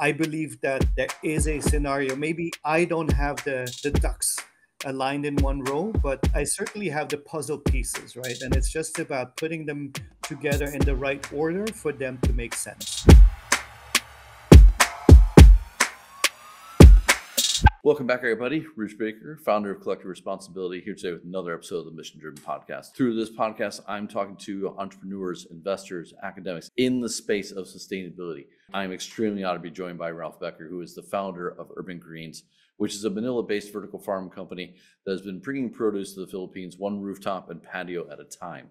I believe that there is a scenario. Maybe I don't have the ducks aligned in one row, but I certainly have the puzzle pieces, right? And it's just about putting them together in the right order for them to make sense. Welcome back, everybody. Ralph Becker, founder of Collective Responsibility, here today with another episode of the Mission Driven Podcast. Through this podcast, I'm talking to entrepreneurs, investors, academics in the space of sustainability. I'm extremely honored to be joined by Ralph Becker, who is the founder of Urban Greens, which is a Manila-based vertical farm company that has been bringing produce to the Philippines one rooftop and patio at a time.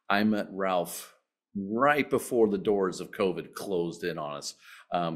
I met Ralph right before the doors of COVID closed in on us.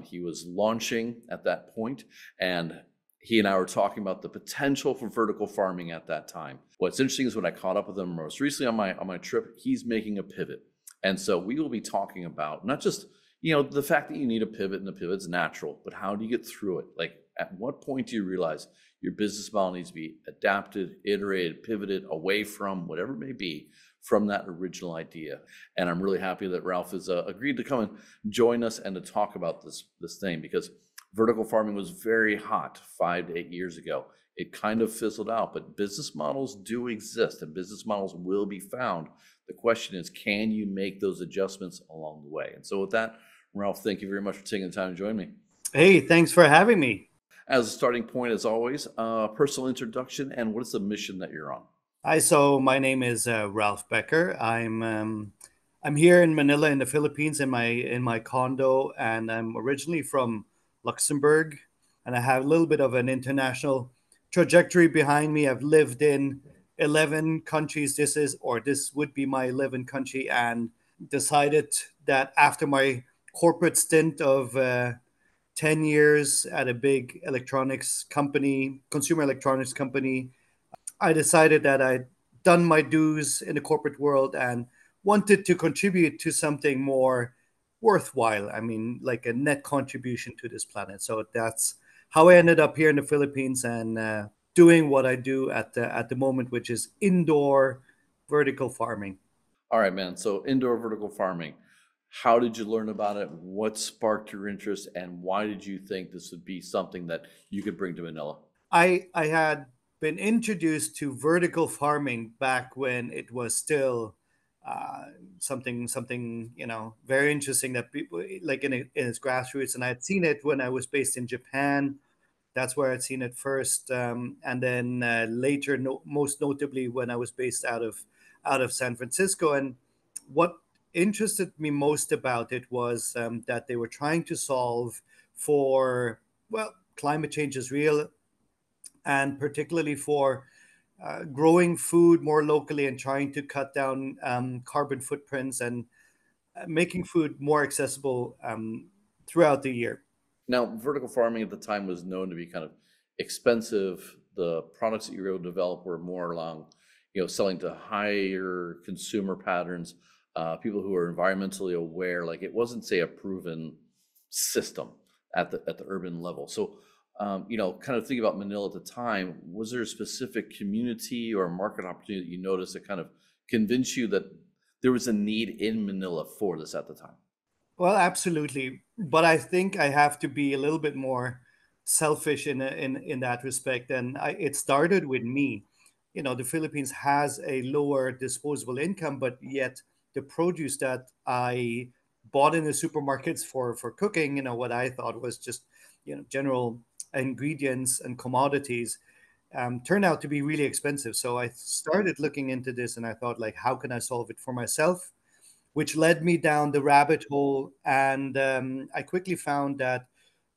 He was launching at that point, and he and I were talking about the potential for vertical farming at that time. What's interesting is when I caught up with him most recently on my trip, he's making a pivot. And so we will be talking about not just, the fact that you need a pivot and the pivot's natural, but how do you get through it? Like, at what point do you realize your business model needs to be adapted, iterated, pivoted away from whatever it may be from that original idea? And I'm really happy that Ralph has agreed to come and join us and to talk about this thing, because vertical farming was very hot 5 to 8 years ago. It kind of fizzled out, but business models do exist and business models will be found. The question is, can you make those adjustments along the way? And so with that, Ralph, thank you very much for taking the time to join me. Hey, thanks for having me. As a starting point, as always, personal introduction and what is the mission that you're on? Hi, so my name is Ralph Becker. I'm here in Manila in the Philippines in my condo, and I'm originally from Luxembourg, and I have a little bit of an international trajectory behind me. I've lived in 11 countries. This would be my 11th country, and decided that after my corporate stint of 10 years at a big electronics company, consumer electronics company, I decided that I'd done my dues in the corporate world and wanted to contribute to something more worthwhile. I mean, like a net contribution to this planet. So that's how I ended up here in the Philippines and doing what I do at the moment, which is indoor vertical farming. All right, man. So indoor vertical farming. How did you learn about it? What sparked your interest, and why did you think this would be something that you could bring to Manila? I had been introduced to vertical farming back when it was still something very interesting that people like in its grassroots, and I had seen it when I was based in Japan. That's where I'd seen it first, and then later, most notably, when I was based out of San Francisco. And what interested me most about it was that they were trying to solve for, well, climate change is real, and particularly for growing food more locally and trying to cut down carbon footprints and making food more accessible throughout the year. Now, vertical farming at the time was known to be kind of expensive. The products that you were able to develop were more along, selling to higher consumer patterns, people who are environmentally aware. Like, it wasn't, say, a proven system at the urban level. So, kind of thinking about Manila at the time, was there a specific community or market opportunity that you noticed that kind of convinced you that there was a need in Manila for this at the time? Well, absolutely, but I think I have to be a little bit more selfish in that respect. And it started with me. The Philippines has a lower disposable income, but yet the produce that I bought in the supermarkets for cooking, what I thought was just general ingredients and commodities, turned out to be really expensive. So I started looking into this, and I thought, like, how can I solve it for myself? Which led me down the rabbit hole. And I quickly found that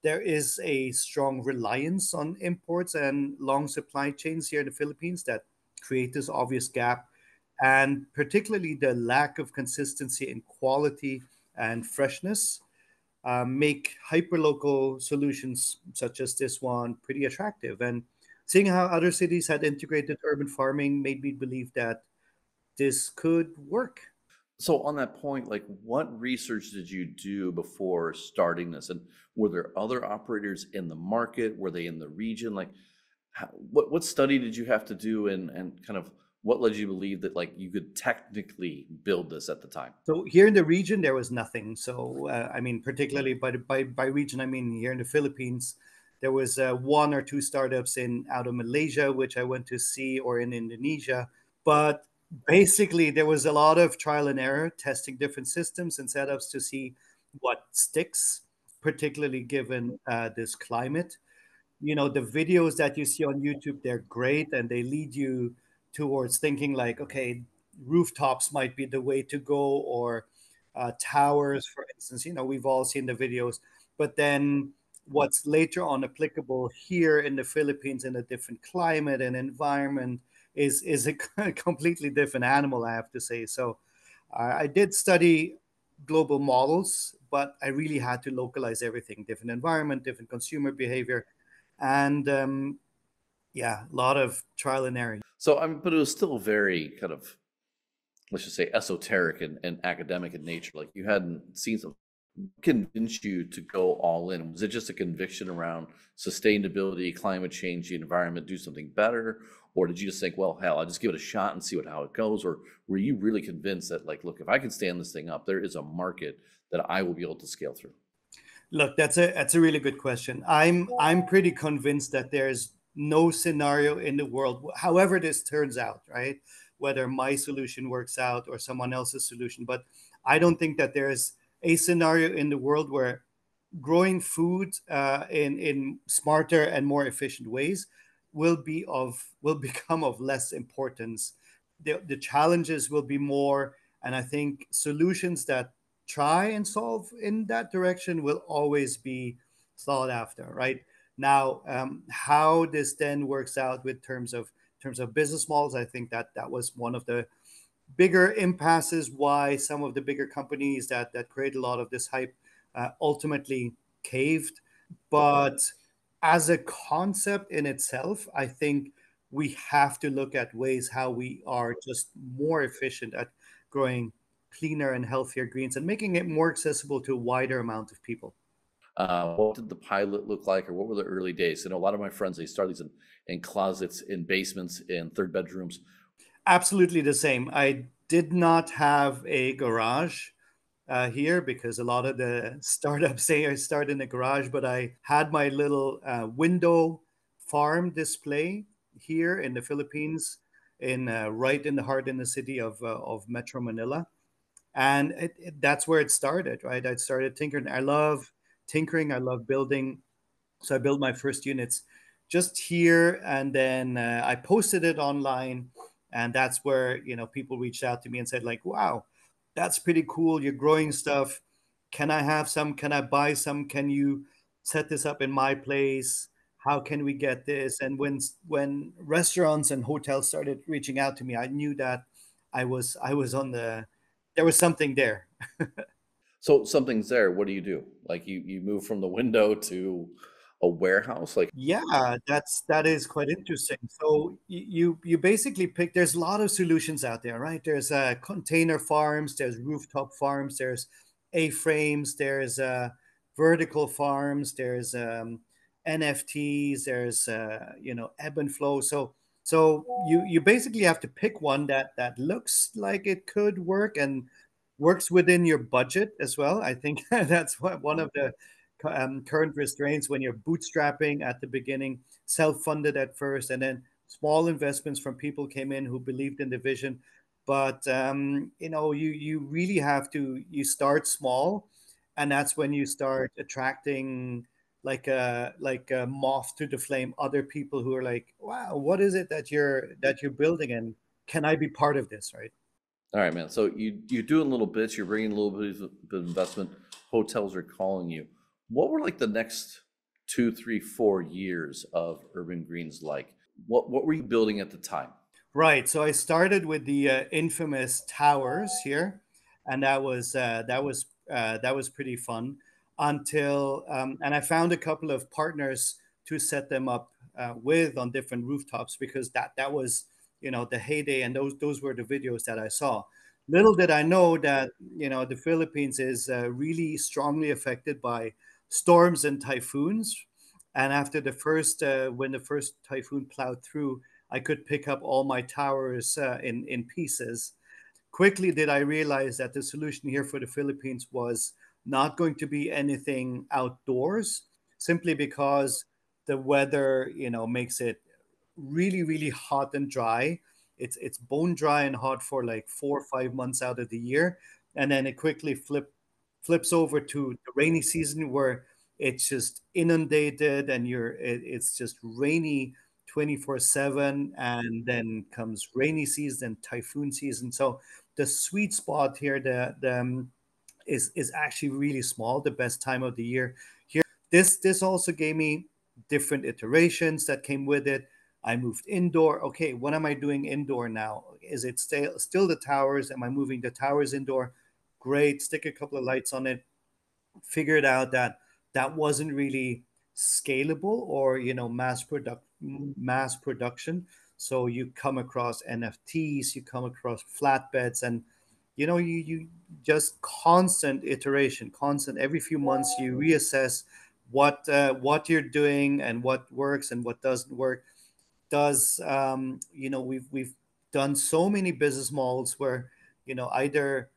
there is a strong reliance on imports and long supply chains here in the Philippines that create this obvious gap. And particularly the lack of consistency in quality and freshness make hyperlocal solutions such as this one pretty attractive. And seeing how other cities had integrated urban farming made me believe that this could work. So on that point, like, what research did you do before starting this? And were there other operators in the market? Were they in the region? Like, what study did you have to do, and kind of What led you to believe that like you could technically build this at the time? So here in the region, there was nothing. So I mean, particularly by region, I mean here in the Philippines, there was one or two startups in out of Malaysia, which I went to see, or in Indonesia. But basically, there was a lot of trial and error, testing different systems and setups to see what sticks, particularly given this climate. The videos that you see on YouTube, they're great and they lead you towards thinking like, okay, rooftops might be the way to go, or towers, for instance. We've all seen the videos, but then what's later on applicable here in the Philippines in a different climate and environment is a completely different animal, I have to say. So I did study global models, but I really had to localize everything, different environment, different consumer behavior, and yeah, a lot of trial and error. So I mean, but it was still very kind of, let's just say, esoteric and academic in nature. Like you hadn't seen some convince you to go all in. Was it just a conviction around sustainability, climate change, the environment, do something better? Or did you just think, well, hell, I'll just give it a shot and see how it goes? Or were you really convinced that, like, look, if I can stand this thing up, there is a market that I will be able to scale through? Look, that's a really good question. I'm pretty convinced that there's no scenario in the world, however this turns out, right? Whether my solution works out or someone else's solution, but I don't think that there's a scenario in the world where growing food in smarter and more efficient ways will become of less importance. The challenges will be more, and I think solutions that try and solve in that direction will always be sought after. Right now, how this then works out with terms of business models, I think that was one of the bigger impasses why some of the bigger companies that create a lot of this hype ultimately caved. But as a concept in itself, I think we have to look at ways how we are just more efficient at growing cleaner and healthier greens and making it more accessible to a wider amount of people. What did the pilot look like, or what were the early days? I know a lot of my friends, they start these in closets, in basements, in third bedrooms. Absolutely the same. I did not have a garage here because a lot of the startups say I start in the garage, but I had my little window farm display here in the Philippines, in right in the heart in the city of Metro Manila, and that's where it started. Right, I started tinkering. I love tinkering. I love building, so I built my first units just here, and then I posted it online, and that's where people reached out to me and said like, "Wow, that's pretty cool. You're growing stuff. Can I have some? Can I buy some? Can you set this up in my place? How can we get this?" And when restaurants and hotels started reaching out to me, I knew that I was on the there was something there. So something's there. What do you do? Like you move from the window to a warehouse? Like, Yeah, that is quite interesting. So you basically pick. There's a lot of solutions out there, right? There's container farms, there's rooftop farms, there's A-frames, there's vertical farms, there's NFTs, there's ebb and flow. So you basically have to pick one that looks like it could work and works within your budget as well. I think that's one of the current restraints when you're bootstrapping at the beginning, self-funded at first, and then small investments from people came in who believed in the vision. But you really have to. You start small, and that's when you start attracting like a moth to the flame. Other people who are like, "Wow, what is it that you're building, and can I be part of this?" Right? all right, man. So you're doing little bits. You're bringing a little bit of investment. Hotels are calling you. What were like the next 2, 3, 4 years of Urban Greens like? What were you building at the time? Right. So I started with the infamous towers here, and that was pretty fun until and I found a couple of partners to set them up with on different rooftops because that was the heyday, and those were the videos that I saw. Little did I know that the Philippines is really strongly affected by storms and typhoons, and after when the first typhoon plowed through, I could pick up all my towers in pieces. Quickly did I realize that the solution here for the Philippines was not going to be anything outdoors, simply because the weather, makes it really, really hot and dry. It's bone dry and hot for like 4 or 5 months out of the year, and then it quickly flips over to the rainy season where it's just inundated and it's just rainy 24/7, and then comes rainy season, typhoon season. So the sweet spot here, is actually really small, the best time of the year here. This also gave me different iterations that came with it. I moved indoor. Okay, what am I doing indoor now? Is it still the towers? Am I moving the towers indoor? Great, stick a couple of lights on it. Figured out that that wasn't really scalable, or mass production. So you come across NFTs, you come across flatbeds, and you just constant iteration, constant. Every few months you reassess what you're doing and what works and what doesn't work. Does we've done so many business models where either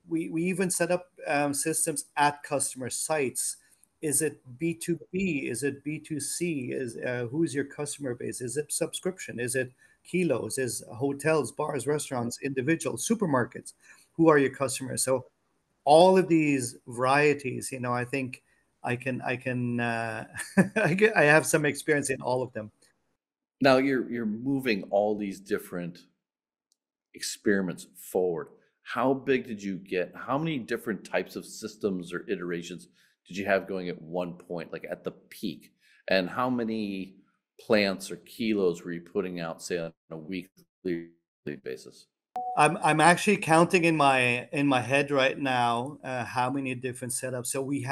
we even set up systems at customer sites. Is it B2B? Is it B2C? Who's your customer base? Is it subscription? Is it kilos? Is hotels, bars, restaurants, individuals, supermarkets? Who are your customers? So all of these varieties, I think I can I have some experience in all of them. Now you're moving all these different experiments forward. How big did you get? How many different types of systems or iterations did you have going at one point, like at the peak? And how many plants or kilos were you putting out, say, on a weekly basis? I'm actually counting in my head right now how many different setups. So we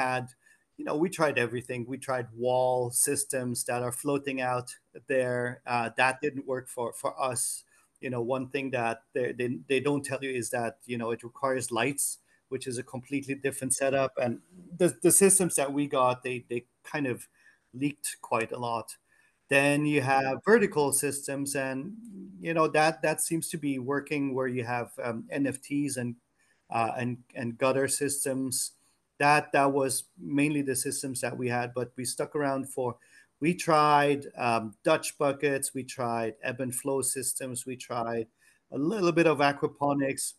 tried everything. We tried wall systems that are floating out there. That didn't work for us. One thing that they don't tell you is that it requires lights, which is a completely different setup. And the systems that we got, they kind of leaked quite a lot. Then you have vertical systems, and that seems to be working, where you have NFTs and gutter systems. That was mainly the systems that we had, but we stuck around for. We tried Dutch buckets, we tried ebb and flow systems, we tried a little bit of aquaponics,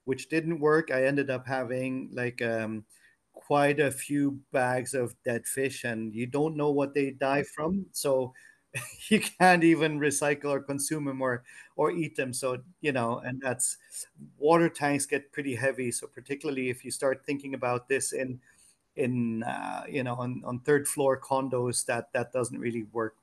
which didn't work. I ended up having like quite a few bags of dead fish, and you don't know what they die from. So you can't even recycle or consume them, or eat them. So and that's water tanks get pretty heavy. So particularly if you start thinking about this on third floor condos, that doesn't really work.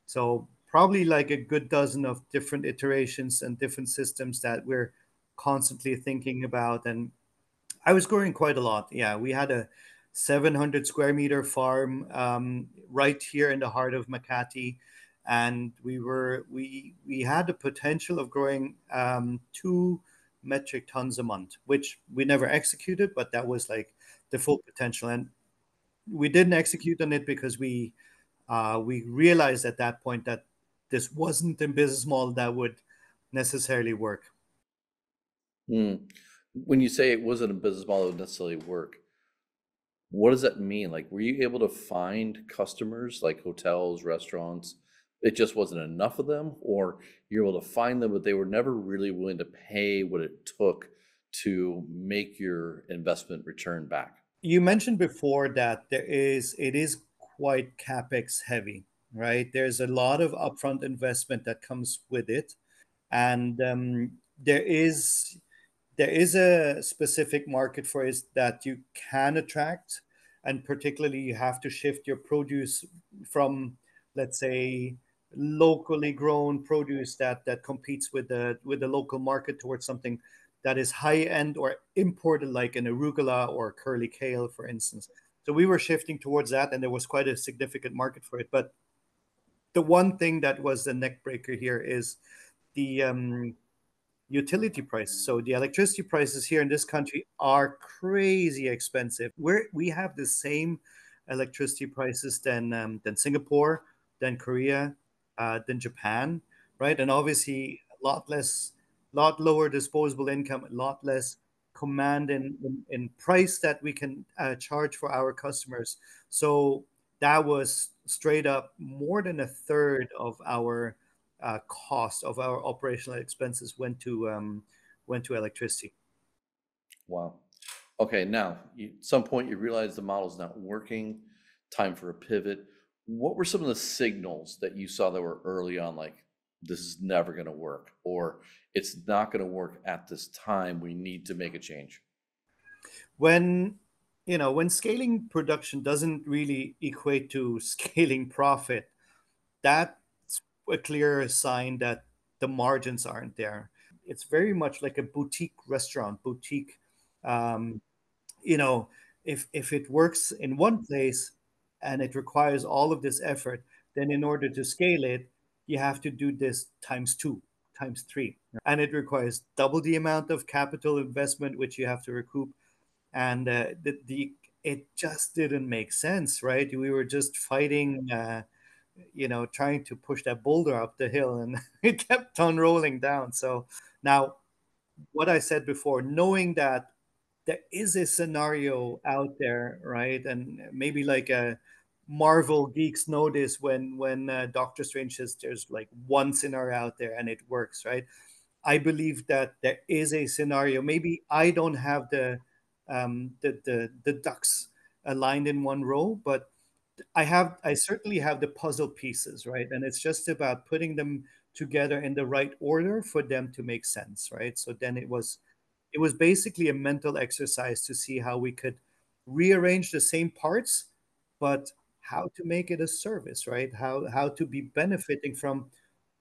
So probably like a good dozen of different iterations and different systems that we're constantly thinking about. And I was growing quite a lot. Yeah, we had a 700 square meter farm right here in the heart of Makati, and we had the potential of growing 2 metric tons a month, which we never executed, but that was like the full potential. And we didn't execute on it because we realized at that point that this wasn't a business model that would necessarily work. Hmm. When you say it wasn't a business model that would necessarily work, what does that mean? Like, were you able to find customers like hotels, restaurants? It just wasn't enough of them, or you're able to find them, but they were never really willing to pay what it took to make your investment return back? You mentioned before that it is quite capex heavy, right? There's a lot of upfront investment that comes with it, and there is a specific market for it that you can attract, and particularly you have to shift your produce from, let's say, locally grown produce that competes with the local market, towards something that is high end or imported, like an arugula or curly kale, for instance. So we were shifting towards that, and there was quite a significant market for it. But the one thing that was the neck breaker here is the utility prices. So the electricity prices here in this country are crazy expensive. We have the same electricity prices than Singapore, than Korea, than Japan. right? And obviously a lot less, lot lower disposable income, a lot less command in price that we can charge for our customers. So that was straight up more than a third of our cost of our operational expenses went to electricity. Wow. Okay, now at some point you realize the model's not working, time for a pivot. What were some of the signals that you saw that were early on, like this is never going to work, or it's not going to work at this time, we need to make a change? When when scaling production doesn't really equate to scaling profit, that's a clear sign that the margins aren't there. It's very much like a boutique restaurant, boutique. Um, you know, if it works in one place and it requires all of this effort, then in order to scale it, you have to do this times two, times three, and it requires double the amount of capital investment which you have to recoup. And the it just didn't make sense, right? We were just fighting. Trying to push that boulder up the hill and it kept on rolling down. So now, what I said before, knowing that there is a scenario out there, right? And maybe like a Marvel geeks know this when Doctor Strange says there's like one scenario out there and it works, right? I believe that there is a scenario. Maybe I don't have the ducks aligned in one row, but I certainly have the puzzle pieces, right? And it's just about putting them together in the right order for them to make sense, right? So then it was basically a mental exercise to see how we could rearrange the same parts, but how to make it a service, right? How to be benefiting from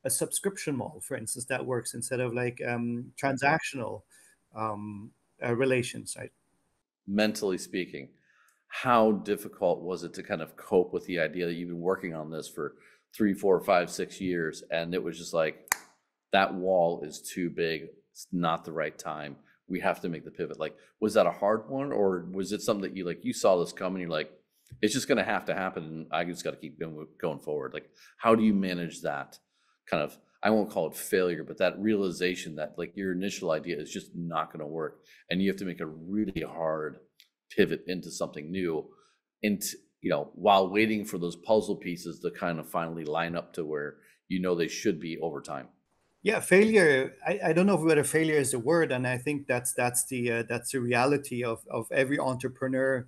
a subscription model, for instance, that works instead of like transactional relations, right? Mentally speaking, how difficult was it to kind of cope with the idea that you've been working on this for 3, 4, 5, 6 years, and it was just like that wall is too big, it's not the right time, we have to make the pivot? Like, was that a hard one, or was it something that you saw this coming, you're like, it's just going to have to happen, and I just got to keep going forward? Like, how do you manage that kind of, I won't call it failure, but that realization that like your initial idea is just not going to work, and you have to make a really hard pivot into something new, into while waiting for those puzzle pieces to kind of finally line up to where they should be over time? Yeah, failure. I don't know whether failure is the word, and I think that's the reality of every entrepreneur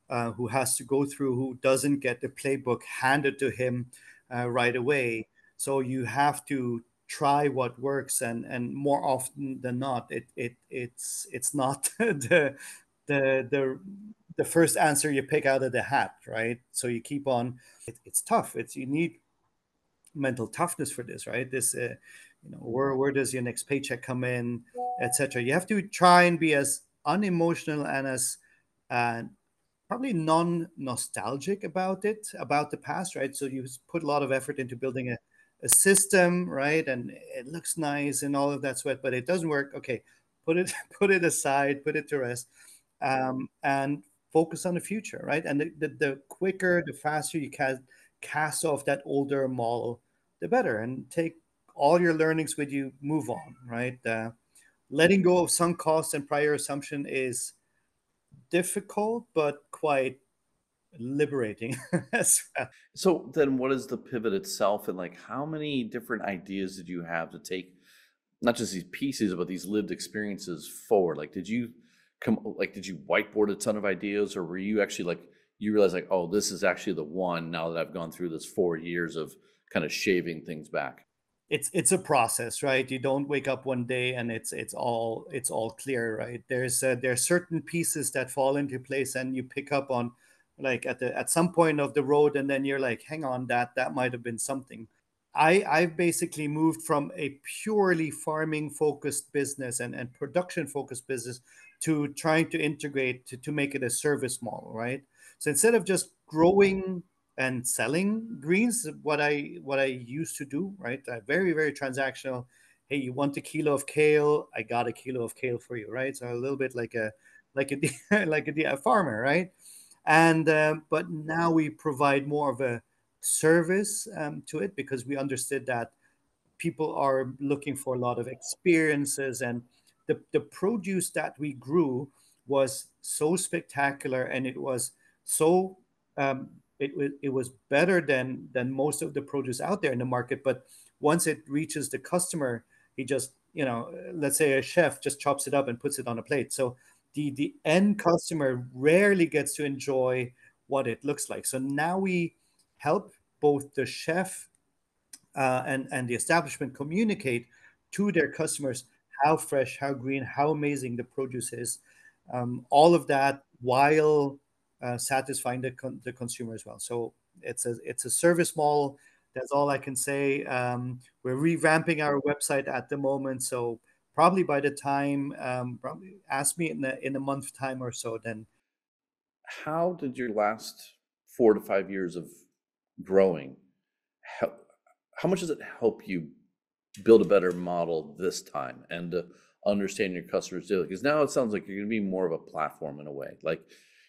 who has to go through, who doesn't get the playbook handed to him right away. So you have to try what works, and more often than not, it's not the the first answer you pick out of the hat, right? So you keep on. It's tough. It's you need mental toughness for this, right? This, where does your next paycheck come in, etc. You have to try and be as unemotional and as uh, probably non-nostalgic about it, about the past, right? So you put a lot of effort into building a system, right? And it looks nice and all of that sweat, but it doesn't work. Okay, put it put it aside, put it to rest, and focus on the future, right? And the quicker, the faster you can cast off that older model, the better, and take all your learnings with you, move on, right? Letting go of some costs and prior assumption is difficult, but quite liberating as well. So then what is the pivot itself, and like how many different ideas did you have to take, not just these pieces but these lived experiences forward? Like, did you whiteboard a ton of ideas, or were you actually like, you realize like, oh, this is actually the one, now that I've gone through this 4 years of kind of shaving things back? It's a process, right? You don't wake up one day and it's all clear, right? There's certain pieces that fall into place and you pick up on, like at some point of the road, and then you're like, hang on, that might have been something. I've basically moved from a purely farming focused business and production focused business to trying to integrate to make it a service model, right? So instead of just growing and selling greens, what I used to do, right? Very, very transactional. Hey, you want a kilo of kale? I got a kilo of kale for you, right? So a little bit like a like a farmer, right? And but now we provide more of a service to it because we understood that people are looking for a lot of experiences, and the produce that we grew was so spectacular, and it was so it was better than most of the produce out there in the market. But once it reaches the customer, he just, let's say a chef just chops it up and puts it on a plate. So the end customer rarely gets to enjoy what it looks like. So now we help both the chef and the establishment communicate to their customers how fresh, how green, how amazing the produce is. All of that while satisfying the consumer as well. So it's a service model. That's all I can say. We're revamping our website at the moment, so probably by the time, probably ask me in a month time or so, then. How did your last 4 to 5 years of growing help? How much does it help you build a better model this time and to understand your customers daily? Because now it sounds like you're going to be more of a platform in a way. Like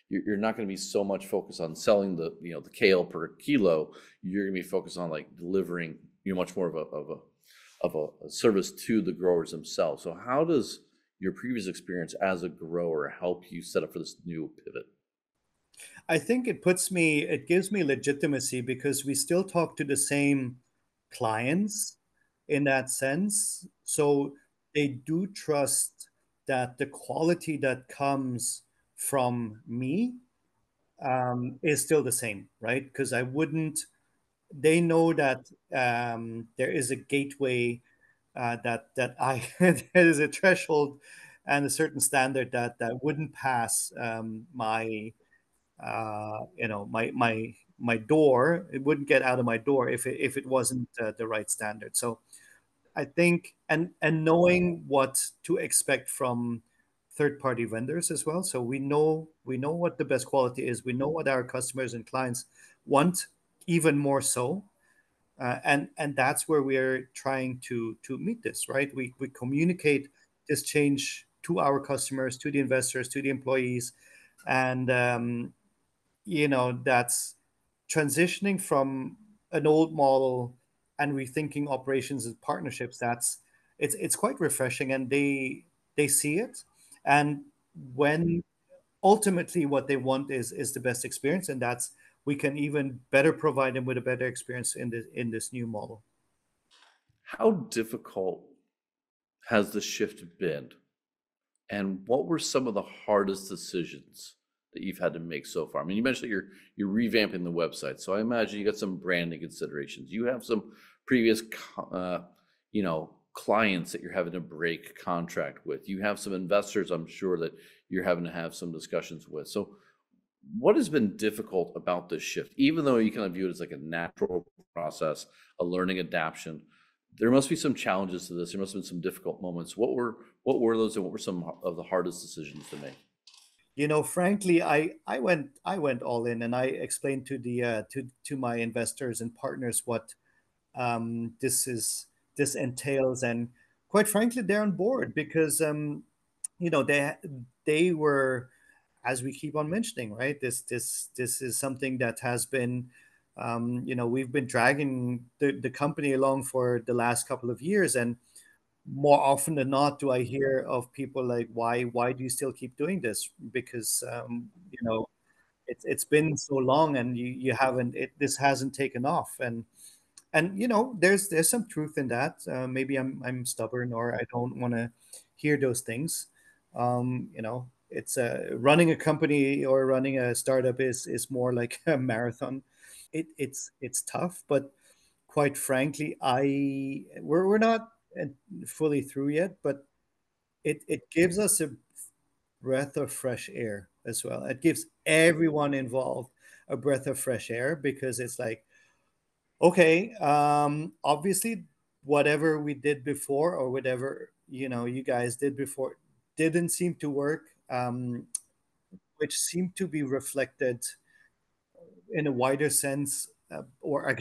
you're not going to be so much focused on selling the kale per kilo. You're going to be focused on like delivering much more of a service to the growers themselves. So how does your previous experience as a grower help you set up for this new pivot? I think it gives me legitimacy because we still talk to the same clients in that sense. So they do trust that the quality that comes from me is still the same, right? Because I wouldn't, they know that there is a gateway, that I there is a threshold and a certain standard that wouldn't pass my door. It wouldn't get out of my door if it wasn't the right standard. So I think, and knowing what to expect from third party vendors as well. So we know what the best quality is. We know what our customers and clients want, even more so. And that's where we're trying to meet this, right? We communicate this change to our customers, to the investors, to the employees, and that's transitioning from an old model and rethinking operations and partnerships. It's quite refreshing, and they see it. And when ultimately what they want is the best experience, and that's, we can even better provide them with a better experience in this new model. How difficult has the shift been? And what were some of the hardest decisions that you've had to make so far? I mean, you mentioned that you're revamping the website, so I imagine you got some branding considerations. You have some previous, clients that you're having to break contract with. You have some investors, I'm sure, that you're having to have some discussions with. So, what has been difficult about this shift? Even though you kind of view it as like a natural process, a learning adaptation, there must be some challenges to this. There must have been some difficult moments. What were those, and what were some of the hardest decisions to make? Frankly, I went all in, and I explained to my investors and partners what this entails, and quite frankly, they're on board because they were, as we keep on mentioning, right? This is something that has been, we've been dragging the company along for the last couple of years, and more often than not, do I hear of people like, why do you still keep doing this? Because it's been so long, and you haven't, this hasn't taken off. And there's some truth in that. Maybe I'm stubborn, or I don't want to hear those things. It's running a company or running a startup is more like a marathon. It's tough, but quite frankly, we're not fully through yet, but it gives us a breath of fresh air as well. It gives everyone involved a breath of fresh air, because it's like, okay, obviously, whatever we did before, or whatever you guys did before, didn't seem to work, which seemed to be reflected in a wider sense, or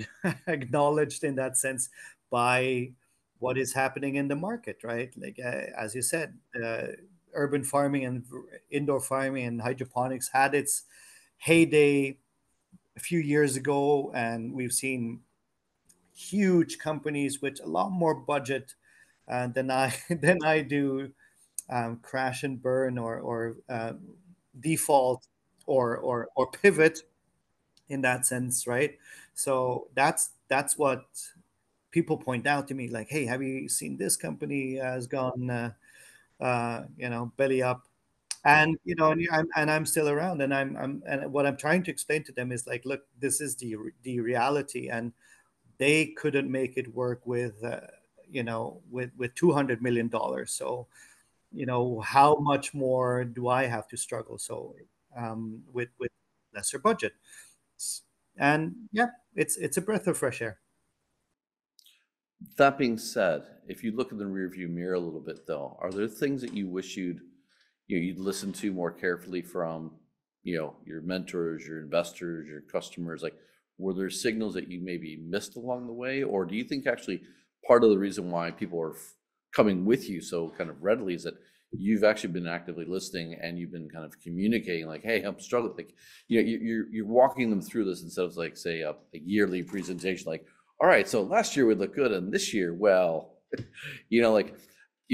acknowledged in that sense, by what is happening in the market, right? Like, as you said, urban farming and indoor farming and hydroponics had its heyday a few years ago, and we've seen huge companies with a lot more budget than I than I do, crash and burn or default or pivot in that sense, right? So that's what people point out to me, like, hey, have you seen this company has gone belly up? And I'm still around, and and what I'm trying to explain to them is like, look, this is the reality, and they couldn't make it work with with $200 million. So how much more do I have to struggle? So with lesser budget. And yeah, it's a breath of fresh air. That being said, if you look in the rearview mirror a little bit, though, are there things that you wish you'd listen to more carefully from your mentors, your investors, your customers? Like, were there signals that you maybe missed along the way, or do you think actually part of the reason why people are coming with you so kind of readily is that you've actually been actively listening and you've been kind of communicating, like, hey, I'm struggling, like you're walking them through this instead of like, say, a yearly presentation, like, all right, so last year would look good, and this year, well, like,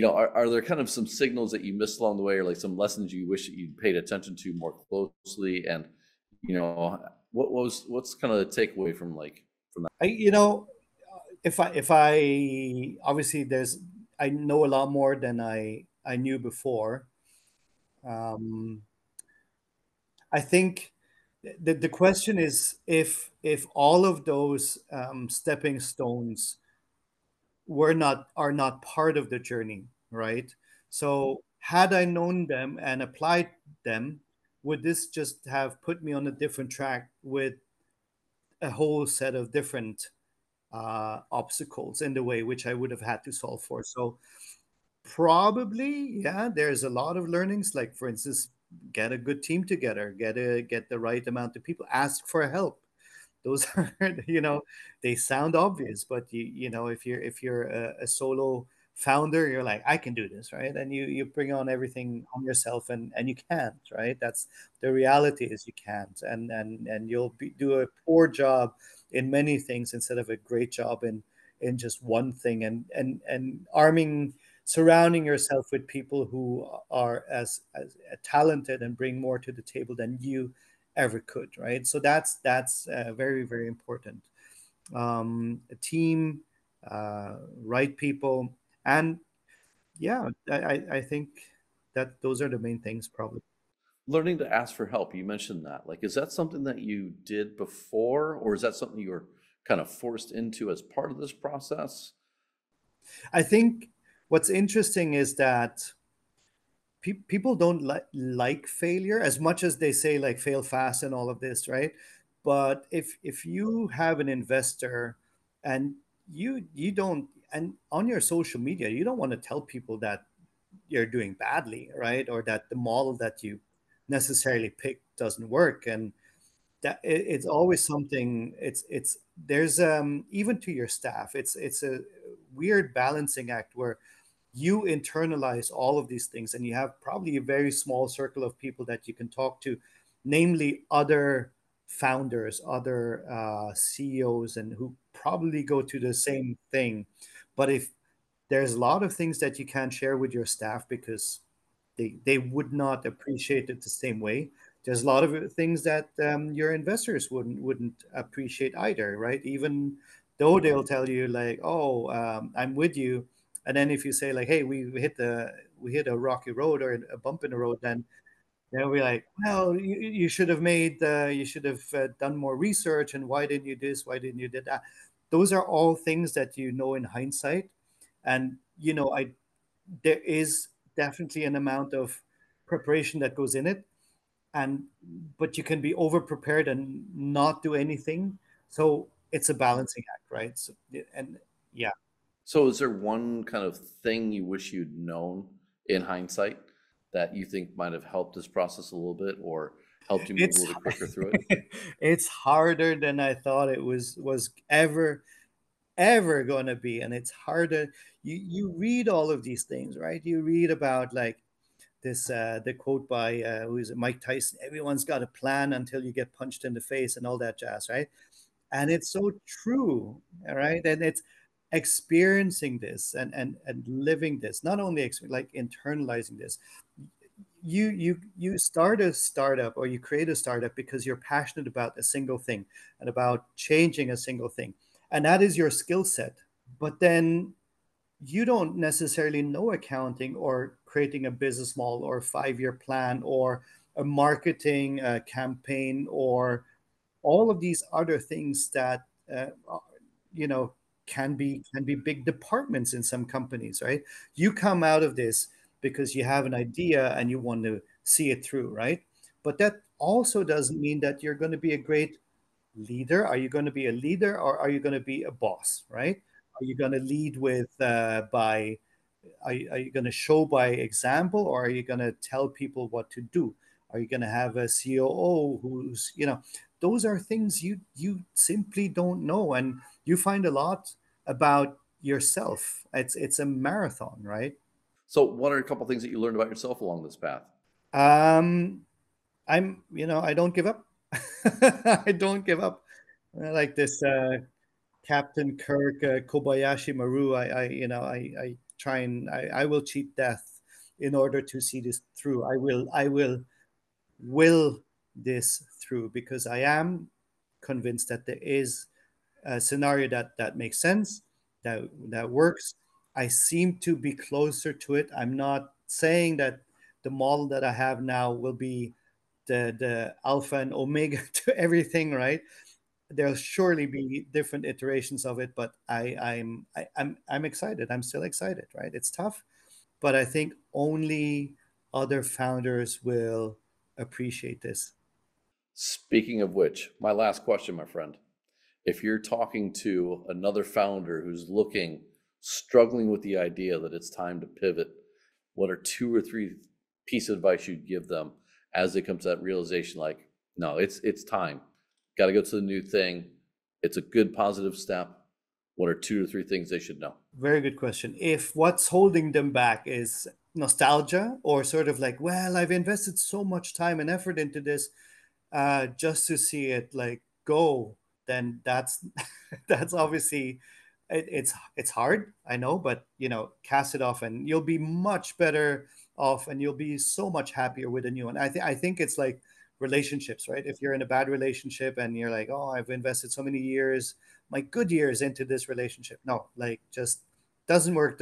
are there kind of some signals that you missed along the way, or like some lessons you wish that you'd paid attention to more closely? And what's kind of the takeaway from that? I if I obviously, there's I know a lot more than I knew before. um I think the question is, if all of those stepping stones are not part of the journey, right? So had I known them and applied them, would this just have put me on a different track with a whole set of different obstacles in the way, which I would have had to solve for? So probably, yeah, there's a lot of learnings. Like, for instance, get a good team together, get the right amount of people, ask for help. Those are, they sound obvious, but if you're a solo founder, you're like, I can do this, right? And you bring on everything on yourself, and you can't, right? That's the reality, is you can't, and do a poor job in many things instead of a great job in just one thing, and surrounding yourself with people who are as talented and bring more to the table than you ever could, right? So that's very, very important. A team, right people, and yeah, I think that those are the main things, probably. Learning to ask for help, you mentioned that. Like, is that something that you did before, or is that something you were kind of forced into as part of this process? I think what's interesting is that people don't like failure as much as they say, like, fail fast and all of this, right? But if you have an investor, and you don't, and on your social media, you don't want to tell people that you're doing badly, right? Or that the model that you necessarily picked doesn't work. And it's always something. It's there's even to your staff, it's a weird balancing act where you internalize all of these things, and you have probably a very small circle of people that you can talk to, namely other founders, other CEOs, and who probably go to the same thing. But if there's a lot of things that you can't share with your staff because they would not appreciate it the same way. There's a lot of things that your investors wouldn't appreciate either, right? Even though they'll tell you, like, oh, I'm with you, and then if you say, like, hey, we hit a rocky road or a bump in the road, then they'll be like, well, you should have done more research, and why didn't you this? Why didn't you do that? Those are all things that in hindsight, and I there is definitely an amount of preparation that goes in it, and but you can be over prepared and not do anything. So it's a balancing act, right? So, and yeah, So, is there one kind of thing you wish you'd known in hindsight that you think might have helped this process a little bit, or helped you move a it's little bit quicker through it? it's harder than I thought it was ever going to be. And it's harder. You read all of these things, right? You read about, like, this the quote by who is it, Mike Tyson: everyone's got a plan until you get punched in the face, and all that jazz, right? And it's so true, all right? And it's experiencing this and living this, not only like internalizing this. You start a startup or you create a startup because you're passionate about a single thing and about changing a single thing, and that is your skill set. But then you don't necessarily know accounting or creating a business model or 5-year plan or a marketing campaign or all of these other things that you know can be big departments in some companies, right? You come out of this because you have an idea and you want to see it through, right? But that also doesn't mean that you're going to be a great leader. Are you going to be a leader or are you going to be a boss, right? Are you going to lead with by are you going to show by example or are you going to tell people what to do? Are you going to have a COO who's, those are things you simply don't know, and you find a lot about yourself. It's a marathon, right? So, what are a couple things that you learned about yourself along this path? Um, I don't give up. I don't give up. I like this Captain Kirk, Kobayashi Maru. I try and I will cheat death in order to see this through. I will this through because I am convinced that there is a scenario that makes sense, that works. I seem to be closer to it. I'm not saying that the model that I have now will be the alpha and omega to everything, right? There'll surely be different iterations of it, but I'm excited. I'm still excited, right? It's tough, but I think only other founders will appreciate this. Speaking of which, my last question, my friend. If you're talking to another founder who's struggling with the idea that it's time to pivot, what are two or three pieces of advice you'd give them as they come to that realization, like, no, it's time. Got to go to the new thing. It's a good positive step. What are two or three things they should know? Very good question. If what's holding them back is nostalgia or sort of like, well, I've invested so much time and effort into this, just to see it like go, then that's that's obviously it's hard, I know, but cast it off and you'll be much better off and you'll be so much happier with a new one. I think it's like relationships, right? If you're in a bad relationship and you're like, oh, I've invested so many years, my good years into this relationship. No, like just doesn't work.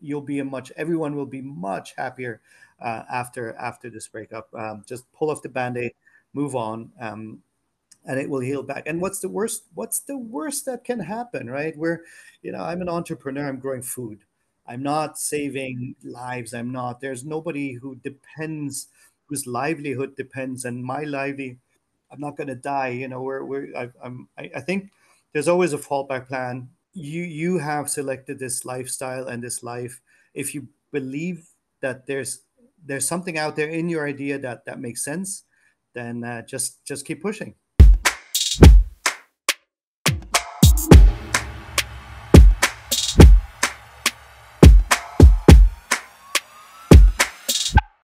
You'll be a much everyone will be much happier after this breakup. Just pull off the band-aid, move on, and it will heal back. And what's the worst? What's the worst that can happen, right? I'm an entrepreneur. I'm growing food. I'm not saving lives. I'm not. There's nobody whose livelihood depends, and my livelihood. I'm not going to die. I think there's always a fallback plan. You have selected this lifestyle and this life. If you believe that there's something out there in your idea that makes sense, then just keep pushing.